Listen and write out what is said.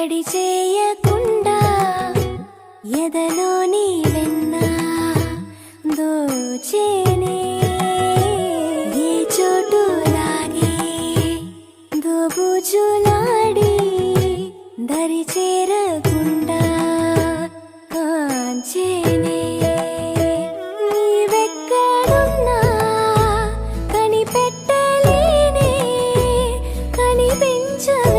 కడి చేయకుండా ఎదలోని వెన్న దోచేనే ఏ చోటు లాగే దోబుచులాడి దరి చేరకుండా కాంచేనే నీవెక్కడున్నా కనిపెట్టలేనే కనిపించవే